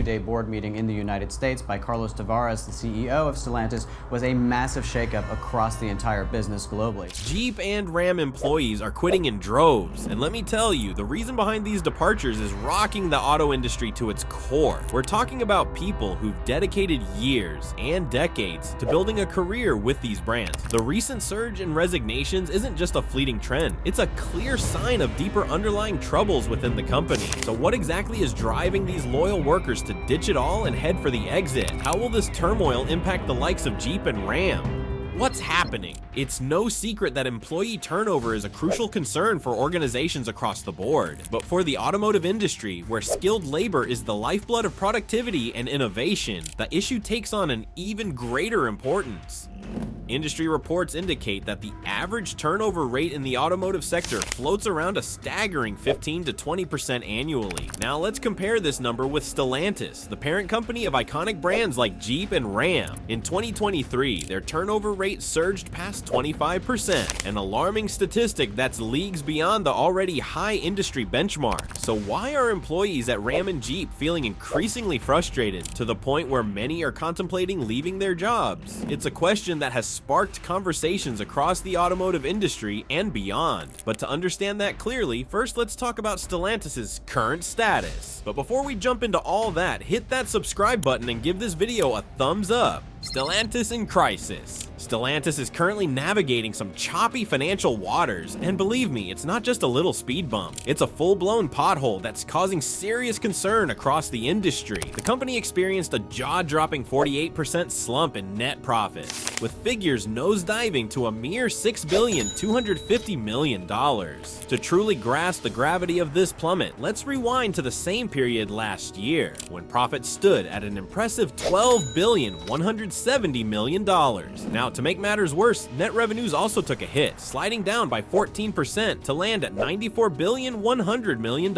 2-day board meeting in the United States by Carlos Tavares, the CEO of Stellantis, was a massive shakeup across the entire business globally. Jeep and Ram employees are quitting in droves, and let me tell you, the reason behind these departures is rocking the auto industry to its core. We're talking about people who've dedicated years and decades to building a career with these brands. The recent surge in resignations isn't just a fleeting trend, it's a clear sign of deeper underlying troubles within the company. So what exactly is driving these loyal workers to ditch it all and head for the exit? How will this turmoil impact the likes of Jeep and Ram? What's happening? It's no secret that employee turnover is a crucial concern for organizations across the board. But for the automotive industry, where skilled labor is the lifeblood of productivity and innovation, the issue takes on an even greater importance. Industry reports indicate that the average turnover rate in the automotive sector floats around a staggering 15 to 20% annually. Now let's compare this number with Stellantis, the parent company of iconic brands like Jeep and Ram. In 2023, their turnover rate surged past 25%, an alarming statistic that's leagues beyond the already high industry benchmark. So why are employees at Ram and Jeep feeling increasingly frustrated to the point where many are contemplating leaving their jobs? It's a question that has sparked conversations across the automotive industry and beyond. But to understand that clearly, first let's talk about Stellantis' current status. But before we jump into all that, hit that subscribe button and give this video a thumbs up. Stellantis in crisis. Stellantis is currently navigating some choppy financial waters, and believe me, it's not just a little speed bump. It's a full-blown pothole that's causing serious concern across the industry. The company experienced a jaw-dropping 48% slump in net profits, with figures nosediving to a mere $6.25 billion. To truly grasp the gravity of this plummet, let's rewind to the same period last year, when profits stood at an impressive $12.17 billion. Now, to make matters worse, net revenues also took a hit, sliding down by 14% to land at $94.1 billion.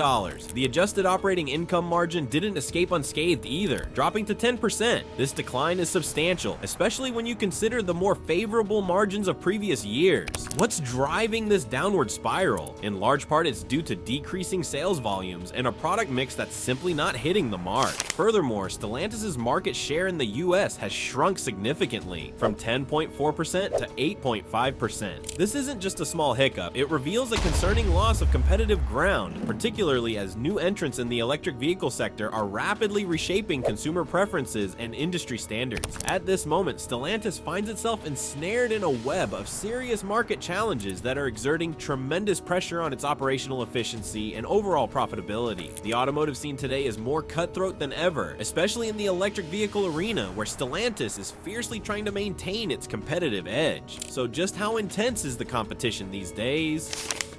The adjusted operating income margin didn't escape unscathed either, dropping to 10%. This decline is substantial, especially when you consider the more favorable margins of previous years. What's driving this downward spiral? In large part, it's due to decreasing sales volumes and a product mix that's simply not hitting the mark. Furthermore, Stellantis' market share in the US has shrunk significantly, from 10.4% to 8.5%. This isn't just a small hiccup, it reveals a concerning loss of competitive ground, particularly as new entrants in the electric vehicle sector are rapidly reshaping consumer preferences and industry standards. At this moment, Stellantis finds itself ensnared in a web of serious market challenges that are exerting tremendous pressure on its operational efficiency and overall profitability. The automotive scene today is more cutthroat than ever, especially in the electric vehicle arena, where Stellantis is fiercely trying to maintain its competitive edge. So just how intense is the competition these days?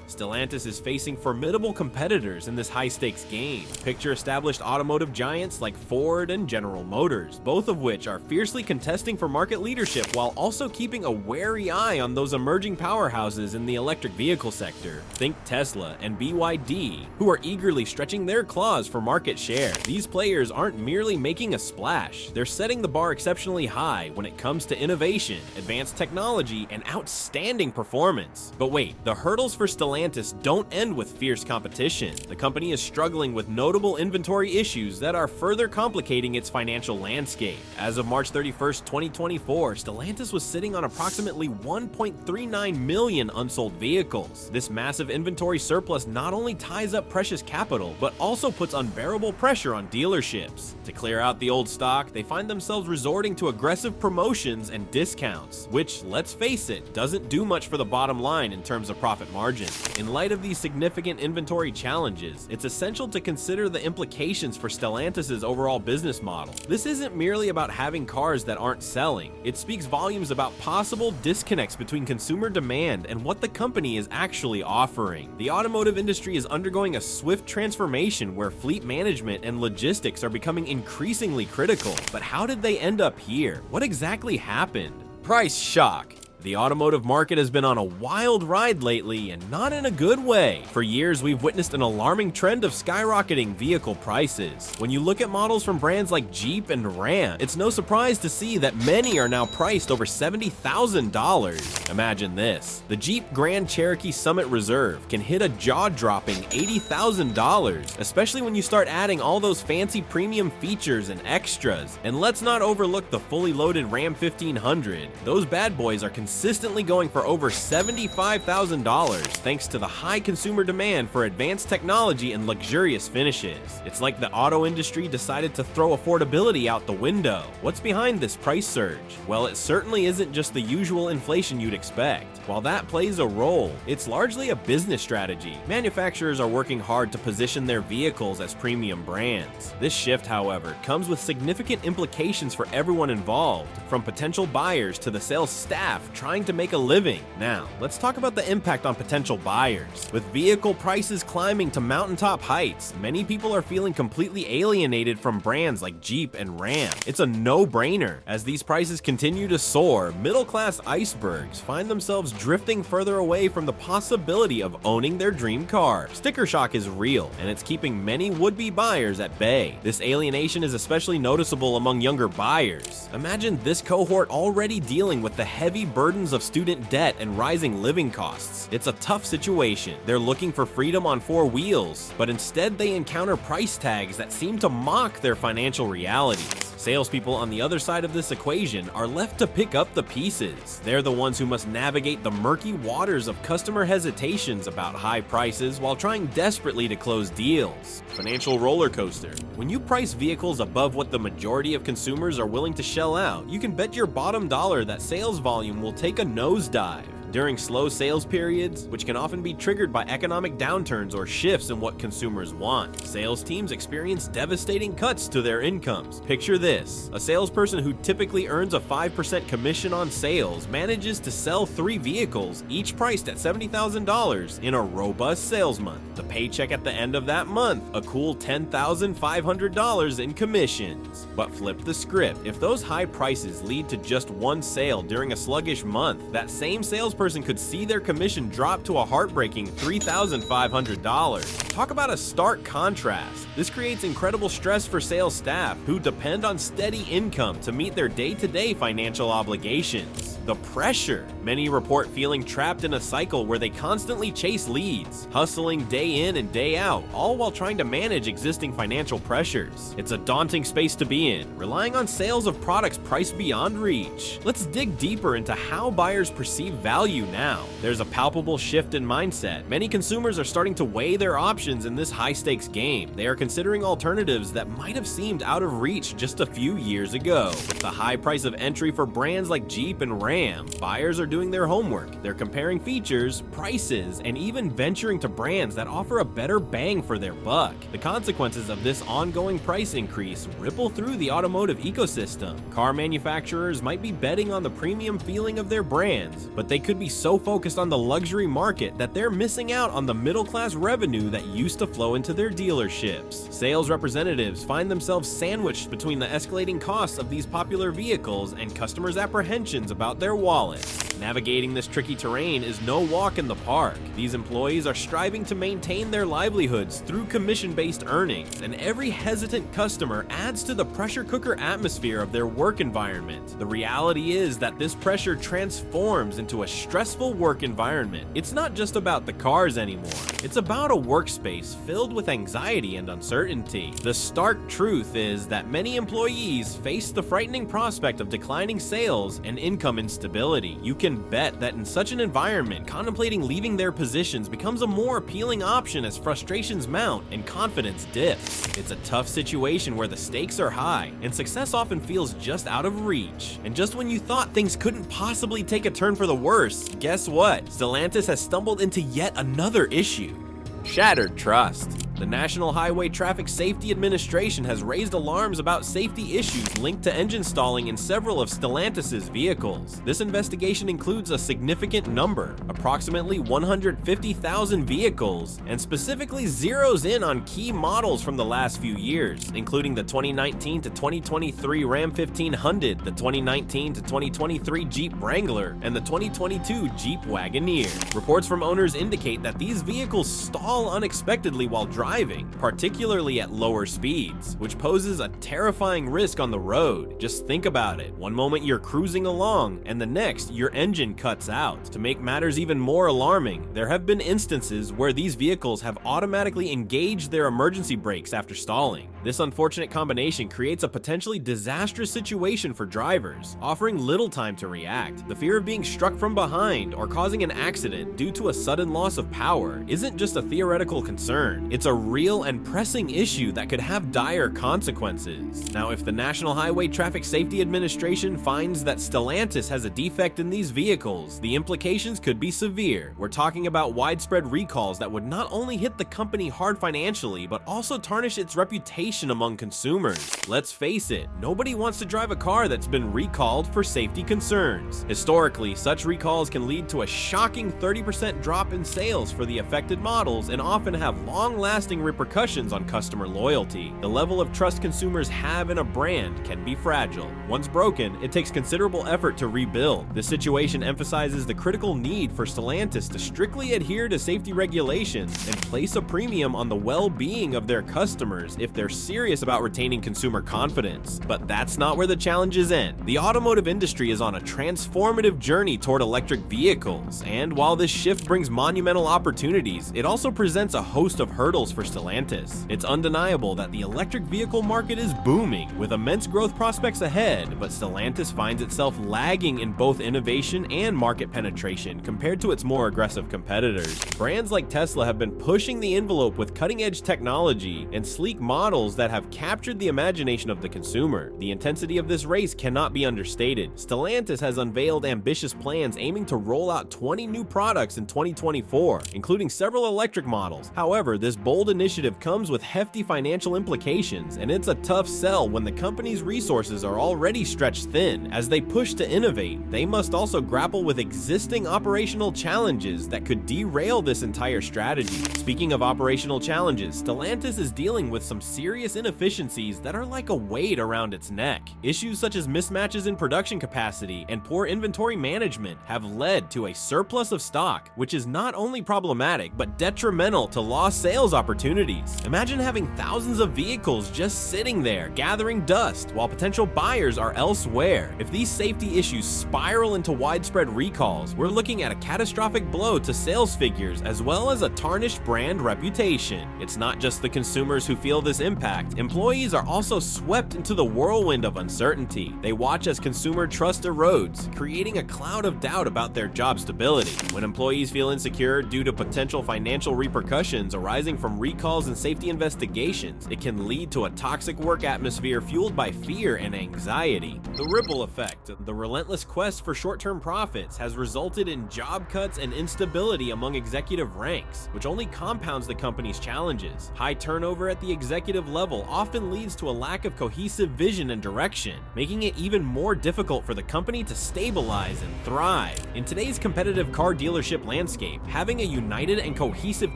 Stellantis is facing formidable competitors in this high-stakes game. Picture established automotive giants like Ford and General Motors, both of which are fiercely contesting for market leadership while also keeping a wary eye on those emerging powerhouses in the electric vehicle sector. Think Tesla and BYD, who are eagerly stretching their claws for market share. These players aren't merely making a splash, they're setting the bar exceptionally high when it comes to innovation, advanced technology, and outstanding performance. But wait, the hurdles for Stellantis don't end with fierce competition. The company is struggling with notable inventory issues that are further complicating its financial landscape. As of March 31st, 2024, Stellantis was sitting on approximately 1.39 million unsold vehicles. This massive inventory surplus not only ties up precious capital, but also puts unbearable pressure on dealerships. To clear out the old stock, they find themselves resorting to aggressive promotions and discounts, which, let's face it, doesn't do much for the bottom line in terms of profit margin. In light of these significant inventory challenges, it's essential to consider the implications for Stellantis' overall business model. This isn't merely about having cars that aren't selling. It speaks volumes about possible disconnects between consumer demand and what the company is actually offering. The automotive industry is undergoing a swift transformation where fleet management and logistics are becoming increasingly critical. But how did they end up here? What exactly happened? Price shock. The automotive market has been on a wild ride lately, and not in a good way. For years, we've witnessed an alarming trend of skyrocketing vehicle prices. When you look at models from brands like Jeep and Ram, it's no surprise to see that many are now priced over $70,000. Imagine this. The Jeep Grand Cherokee Summit Reserve can hit a jaw-dropping $80,000, especially when you start adding all those fancy premium features and extras. And let's not overlook the fully loaded Ram 1500. Those bad boys are consistently going for over $75,000 thanks to the high consumer demand for advanced technology and luxurious finishes. It's like the auto industry decided to throw affordability out the window. What's behind this price surge? Well, it certainly isn't just the usual inflation you'd expect. While that plays a role, it's largely a business strategy. Manufacturers are working hard to position their vehicles as premium brands. This shift, however, comes with significant implications for everyone involved, from potential buyers to the sales staff trying to make a living. Now, let's talk about the impact on potential buyers. With vehicle prices climbing to mountaintop heights, many people are feeling completely alienated from brands like Jeep and Ram. It's a no-brainer. As these prices continue to soar, middle-class icebergs find themselves drifting further away from the possibility of owning their dream car. Sticker shock is real, and it's keeping many would-be buyers at bay. This alienation is especially noticeable among younger buyers. Imagine this cohort already dealing with the heavy burdens of student debt and rising living costs. It's a tough situation. They're looking for freedom on four wheels, but instead they encounter price tags that seem to mock their financial realities. Salespeople on the other side of this equation are left to pick up the pieces. They're the ones who must navigate the murky waters of customer hesitations about high prices while trying desperately to close deals. Financial roller coaster. When you price vehicles above what the majority of consumers are willing to shell out, you can bet your bottom dollar that sales volume will take a nosedive. During slow sales periods, which can often be triggered by economic downturns or shifts in what consumers want, sales teams experience devastating cuts to their incomes. Picture this: a salesperson who typically earns a 5% commission on sales manages to sell 3 vehicles, each priced at $70,000 in a robust sales month. The paycheck at the end of that month, a cool $10,500 in commissions. But flip the script. If those high prices lead to just one sale during a sluggish month, that same salesperson could see their commission drop to a heartbreaking $3,500. Talk about a stark contrast. This creates incredible stress for sales staff who depend on steady income to meet their day-to-day financial obligations. The pressure. Many report feeling trapped in a cycle where they constantly chase leads, hustling day in and day out, all while trying to manage existing financial pressures. It's a daunting space to be in, relying on sales of products priced beyond reach. Let's dig deeper into how buyers perceive value now. There's a palpable shift in mindset. Many consumers are starting to weigh their options in this high-stakes game. They are considering alternatives that might have seemed out of reach just a few years ago. With the high price of entry for brands like Jeep and Ram, buyers are doing their homework. They're comparing features, prices, and even venturing to brands that offer a better bang for their buck. The consequences of this ongoing price increase ripple through the automotive ecosystem. Car manufacturers might be betting on the premium feeling of their brands, but they could be so focused on the luxury market that they're missing out on the middle-class revenue that used to flow into their dealerships. Sales representatives find themselves sandwiched between the escalating costs of these popular vehicles and customers' apprehensions about their wallets. Navigating this tricky terrain is no walk in the park. These employees are striving to maintain their livelihoods through commission-based earnings, and every hesitant customer adds to the pressure cooker atmosphere of their work environment. The reality is that this pressure transforms into a stressful work environment. It's not just about the cars anymore. It's about a workspace filled with anxiety and uncertainty. The stark truth is that many employees face the frightening prospect of declining sales and income instability. You can bet that in such an environment, contemplating leaving their positions becomes a more appealing option as frustrations mount and confidence dips. It's a tough situation where the stakes are high and success often feels just out of reach. And just when you thought things couldn't possibly take a turn for the worse, guess what? Stellantis has stumbled into yet another issue: shattered trust. The National Highway Traffic Safety Administration has raised alarms about safety issues linked to engine stalling in several of Stellantis' vehicles. This investigation includes a significant number, approximately 150,000 vehicles, and specifically zeroes in on key models from the last few years, including the 2019 to 2023 Ram 1500, the 2019 to 2023 Jeep Wrangler, and the 2022 Jeep Wagoneer. Reports from owners indicate that these vehicles stall unexpectedly while driving, particularly at lower speeds, which poses a terrifying risk on the road. Just think about it. One moment you're cruising along, and the next your engine cuts out. To make matters even more alarming, there have been instances where these vehicles have automatically engaged their emergency brakes after stalling. This unfortunate combination creates a potentially disastrous situation for drivers, offering little time to react. The fear of being struck from behind or causing an accident due to a sudden loss of power isn't just a theoretical concern, it's a real and pressing issue that could have dire consequences. Now, if the National Highway Traffic Safety Administration finds that Stellantis has a defect in these vehicles, the implications could be severe. We're talking about widespread recalls that would not only hit the company hard financially, but also tarnish its reputation among consumers. Let's face it, nobody wants to drive a car that's been recalled for safety concerns. Historically, such recalls can lead to a shocking 30% drop in sales for the affected models and often have long-lasting repercussions on customer loyalty. The level of trust consumers have in a brand can be fragile. Once broken, it takes considerable effort to rebuild. This situation emphasizes the critical need for Stellantis to strictly adhere to safety regulations and place a premium on the well-being of their customers if they're serious about retaining consumer confidence. But that's not where the challenges end. The automotive industry is on a transformative journey toward electric vehicles, and while this shift brings monumental opportunities, it also presents a host of hurdles for Stellantis. It's undeniable that the electric vehicle market is booming, with immense growth prospects ahead, but Stellantis finds itself lagging in both innovation and market penetration compared to its more aggressive competitors. Brands like Tesla have been pushing the envelope with cutting-edge technology and sleek models that have captured the imagination of the consumer. The intensity of this race cannot be understated. Stellantis has unveiled ambitious plans aiming to roll out 20 new products in 2024, including several electric models. However, this bold initiative comes with hefty financial implications, and it's a tough sell when the company's resources are already stretched thin. As they push to innovate, they must also grapple with existing operational challenges that could derail this entire strategy. Speaking of operational challenges, Stellantis is dealing with some serious inefficiencies that are like a weight around its neck. Issues such as mismatches in production capacity and poor inventory management have led to a surplus of stock, which is not only problematic but detrimental to lost sales opportunities. Imagine having thousands of vehicles just sitting there gathering dust while potential buyers are elsewhere. If these safety issues spiral into widespread recalls, we're looking at a catastrophic blow to sales figures as well as a tarnished brand reputation. It's not just the consumers who feel this impact. Employees are also swept into the whirlwind of uncertainty. They watch as consumer trust erodes, creating a cloud of doubt about their job stability. When employees feel insecure due to potential financial repercussions arising from recalls and safety investigations, it can lead to a toxic work atmosphere fueled by fear and anxiety. The ripple effect, the relentless quest for short-term profits, has resulted in job cuts and instability among executive ranks, which only compounds the company's challenges. High turnover at the executive level often leads to a lack of cohesive vision and direction, making it even more difficult for the company to stabilize and thrive. In today's competitive car dealership landscape, having a united and cohesive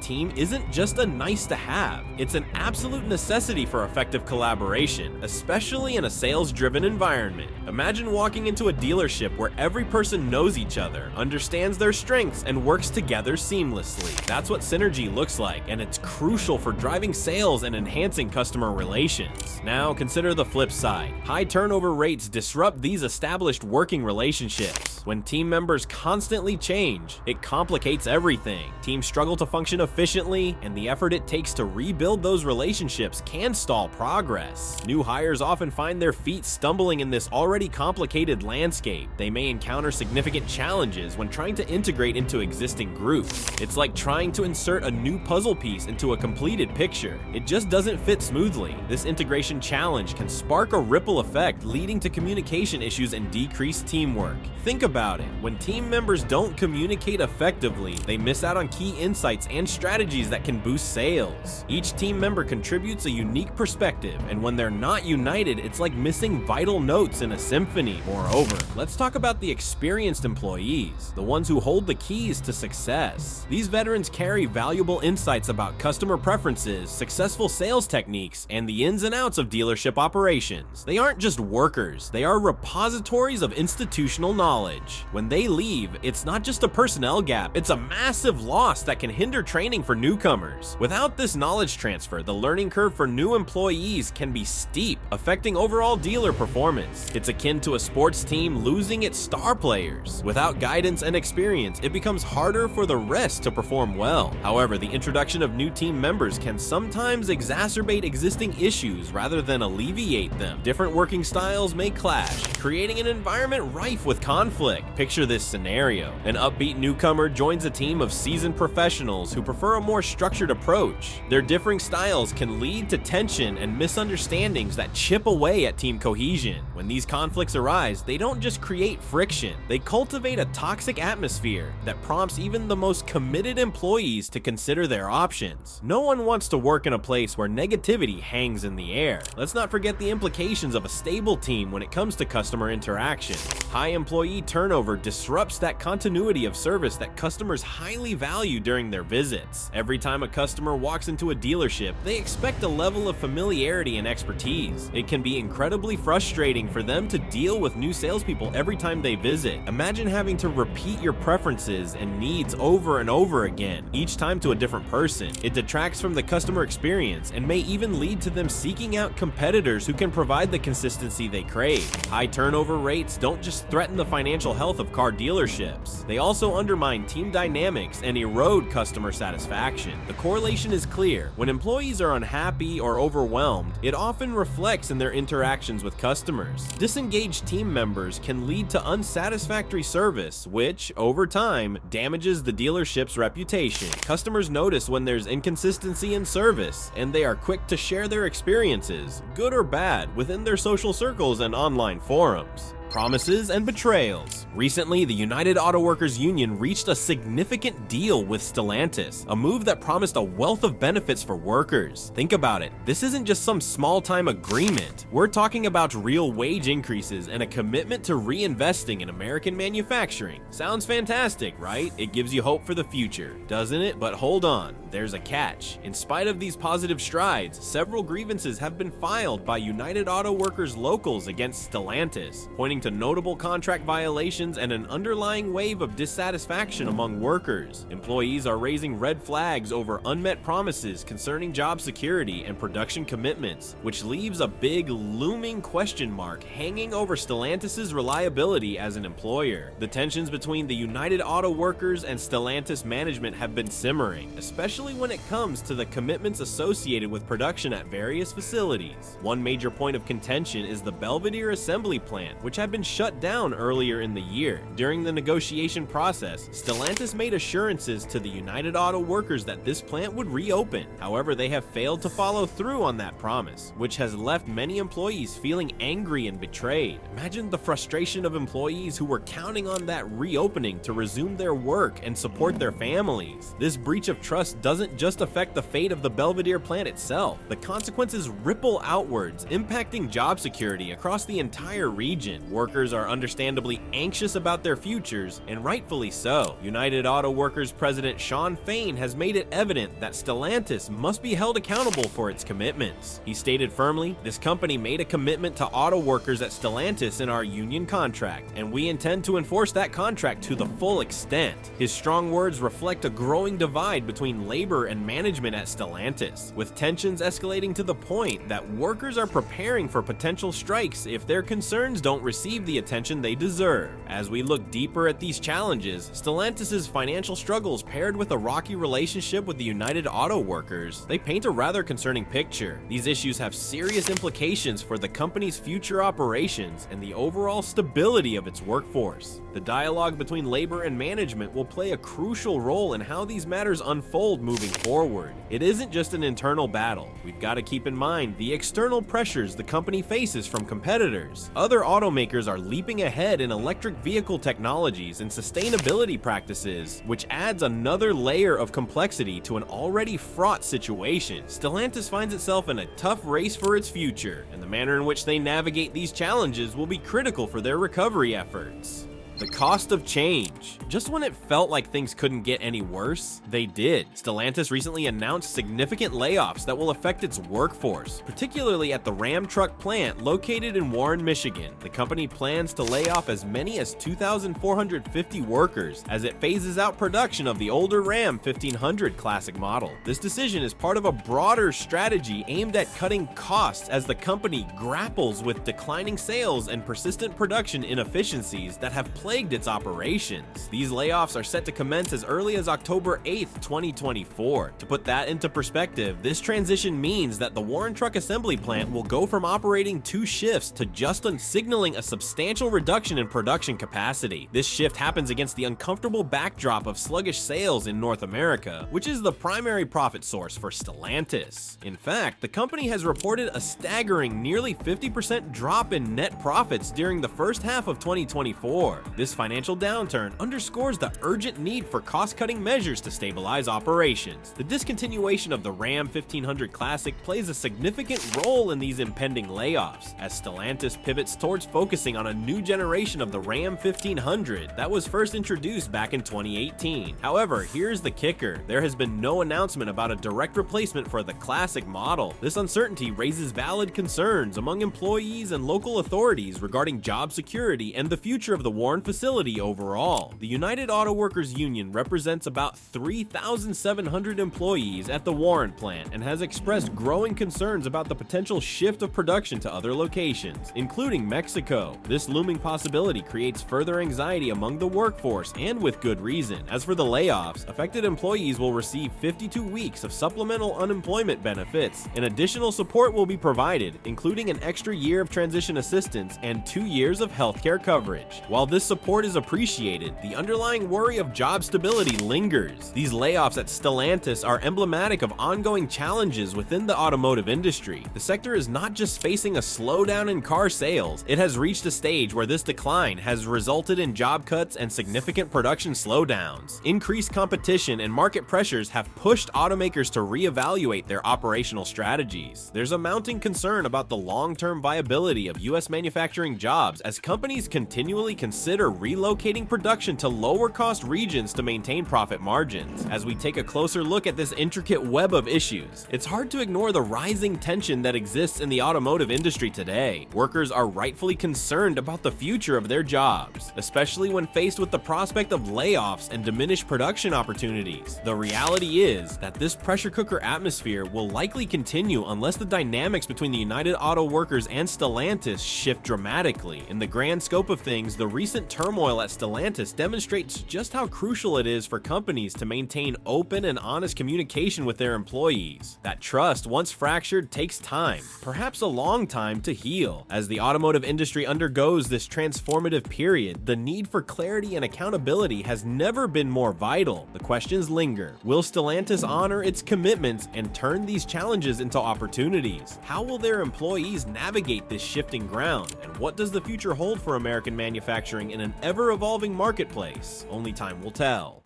team isn't just a nice to have, it's an absolute necessity for effective collaboration, especially in a sales-driven environment. Imagine walking into a dealership where every person knows each other, understands their strengths, and works together seamlessly. That's what synergy looks like, and it's crucial for driving sales and enhancing customer relations. Now, consider the flip side. High turnover rates disrupt these established working relationships. When team members constantly change, it complicates everything. Teams struggle to function efficiently, and the effort it takes to rebuild those relationships can stall progress. New hires often find their feet stumbling in this already complicated landscape. They may encounter significant challenges when trying to integrate into existing groups. It's like trying to insert a new puzzle piece into a completed picture. It just doesn't fit smoothly. This integration challenge can spark a ripple effect, leading to communication issues and decreased teamwork. Think about it. When team members don't communicate effectively, they miss out on key insights and strategies that can boost sales. sales. Each team member contributes a unique perspective, and when they're not united, it's like missing vital notes in a symphony. Moreover, let's talk about the experienced employees, the ones who hold the keys to success. These veterans carry valuable insights about customer preferences, successful sales techniques, and the ins and outs of dealership operations. They aren't just workers, they are repositories of institutional knowledge. When they leave, it's not just a personnel gap, it's a massive loss that can hinder training for newcomers. Without this knowledge transfer, the learning curve for new employees can be steep, affecting overall dealer performance. It's akin to a sports team losing its star players. Without guidance and experience, it becomes harder for the rest to perform well. However, the introduction of new team members can sometimes exacerbate existing issues rather than alleviate them. Different working styles may clash, creating an environment rife with conflict. Picture this scenario. An upbeat newcomer joins a team of seasoned professionals who prefer a more structured approach. Their differing styles can lead to tension and misunderstandings that chip away at team cohesion. When these conflicts arise, they don't just create friction, they cultivate a toxic atmosphere that prompts even the most committed employees to consider their options. No one wants to work in a place where negativity hangs in the air. Let's not forget the implications of a stable team when it comes to customer interaction. High employee turnover disrupts that continuity of service that customers highly value during their visits. Every time a customer walks into a dealership, they expect a level of familiarity and expertise. It can be incredibly frustrating for them to deal with new salespeople every time they visit. Imagine having to repeat your preferences and needs over and over again, each time to a different person. It detracts from the customer experience and may even lead to them seeking out competitors who can provide the consistency they crave. High turnover rates don't just threaten the financial health of car dealerships, they also undermine team dynamics and erode customer satisfaction. The correlation is clear. When employees are unhappy or overwhelmed, it often reflects in their interactions with customers. Disengaged team members can lead to unsatisfactory service, which, over time, damages the dealership's reputation. Customers notice when there's inconsistency in service, and they are quick to share their experiences, good or bad, within their social circles and online forums. Promises and betrayals. Recently, the United Auto Workers Union reached a significant deal with Stellantis, a move that promised a wealth of benefits for workers. Think about it, this isn't just some small-time agreement. We're talking about real wage increases and a commitment to reinvesting in American manufacturing. Sounds fantastic, right? It gives you hope for the future, doesn't it? But hold on, there's a catch. In spite of these positive strides, several grievances have been filed by United Auto Workers locals against Stellantis, pointing to notable contract violations and an underlying wave of dissatisfaction among workers. Employees are raising red flags over unmet promises concerning job security and production commitments, which leaves a big looming question mark hanging over Stellantis' reliability as an employer. The tensions between the United Auto Workers and Stellantis management have been simmering, especially when it comes to the commitments associated with production at various facilities. One major point of contention is the Belvidere assembly plant, which had been shut down earlier in the year. During the negotiation process, Stellantis made assurances to the United Auto Workers that this plant would reopen. However, they have failed to follow through on that promise, which has left many employees feeling angry and betrayed. Imagine the frustration of employees who were counting on that reopening to resume their work and support their families. This breach of trust doesn't just affect the fate of the Belvidere plant itself. The consequences ripple outwards, impacting job security across the entire region. Workers are understandably anxious about their futures, and rightfully so. United Auto Workers President Sean Fain has made it evident that Stellantis must be held accountable for its commitments. He stated firmly, "This company made a commitment to auto workers at Stellantis in our union contract, and we intend to enforce that contract to the full extent." His strong words reflect a growing divide between labor and management at Stellantis, with tensions escalating to the point that workers are preparing for potential strikes if their concerns don't receive the attention they deserve. As we look deeper at these challenges, Stellantis' financial struggles paired with a rocky relationship with the United Auto Workers, they paint a rather concerning picture. These issues have serious implications for the company's future operations and the overall stability of its workforce. The dialogue between labor and management will play a crucial role in how these matters unfold moving forward. It isn't just an internal battle. We've got to keep in mind the external pressures the company faces from competitors. Other automakers automakers are leaping ahead in electric vehicle technologies and sustainability practices, which adds another layer of complexity to an already fraught situation. Stellantis finds itself in a tough race for its future, and the manner in which they navigate these challenges will be critical for their recovery efforts. The cost of change. Just when it felt like things couldn't get any worse, they did. Stellantis recently announced significant layoffs that will affect its workforce, particularly at the Ram truck plant located in Warren, Michigan. The company plans to lay off as many as 2,450 workers as it phases out production of the older Ram 1500 classic model. This decision is part of a broader strategy aimed at cutting costs as the company grapples with declining sales and persistent production inefficiencies that have plagued its operations. These layoffs are set to commence as early as October 8th, 2024. To put that into perspective, this transition means that the Warren Truck Assembly Plant will go from operating 2 shifts to just signaling a substantial reduction in production capacity. This shift happens against the uncomfortable backdrop of sluggish sales in North America, which is the primary profit source for Stellantis. In fact, the company has reported a staggering nearly 50% drop in net profits during the first half of 2024. This financial downturn underscores the urgent need for cost-cutting measures to stabilize operations. The discontinuation of the Ram 1500 Classic plays a significant role in these impending layoffs, as Stellantis pivots towards focusing on a new generation of the Ram 1500 that was first introduced back in 2018. However, here's the kicker. There has been no announcement about a direct replacement for the classic model. This uncertainty raises valid concerns among employees and local authorities regarding job security and the future of the Warren facility overall. The United Auto Workers Union represents about 3,700 employees at the Warren plant and has expressed growing concerns about the potential shift of production to other locations, including Mexico. This looming possibility creates further anxiety among the workforce, and with good reason. As for the layoffs, affected employees will receive 52 weeks of supplemental unemployment benefits, and additional support will be provided, including an extra year of transition assistance and 2 years of healthcare coverage. While this support is appreciated, the underlying worry of job stability lingers. These layoffs at Stellantis are emblematic of ongoing challenges within the automotive industry. The sector is not just facing a slowdown in car sales, it has reached a stage where this decline has resulted in job cuts and significant production slowdowns. Increased competition and market pressures have pushed automakers to reevaluate their operational strategies. There's a mounting concern about the long-term viability of U.S. manufacturing jobs as companies continually consider relocating production to lower-cost regions to maintain profit margins. As we take a closer look at this intricate web of issues, it's hard to ignore the rising tension that exists in the automotive industry today. Workers are rightfully concerned about the future of their jobs, especially when faced with the prospect of layoffs and diminished production opportunities. The reality is that this pressure cooker atmosphere will likely continue unless the dynamics between the United Auto Workers and Stellantis shift dramatically. In the grand scope of things, the recent turmoil at Stellantis demonstrates just how crucial it is for companies to maintain open and honest communication with their employees. That trust, once fractured, takes time, perhaps a long time, to heal. As the automotive industry undergoes this transformative period, the need for clarity and accountability has never been more vital. The questions linger. Will Stellantis honor its commitments and turn these challenges into opportunities? How will their employees navigate this shifting ground? And what does the future hold for American manufacturing in an ever-evolving marketplace? Only time will tell.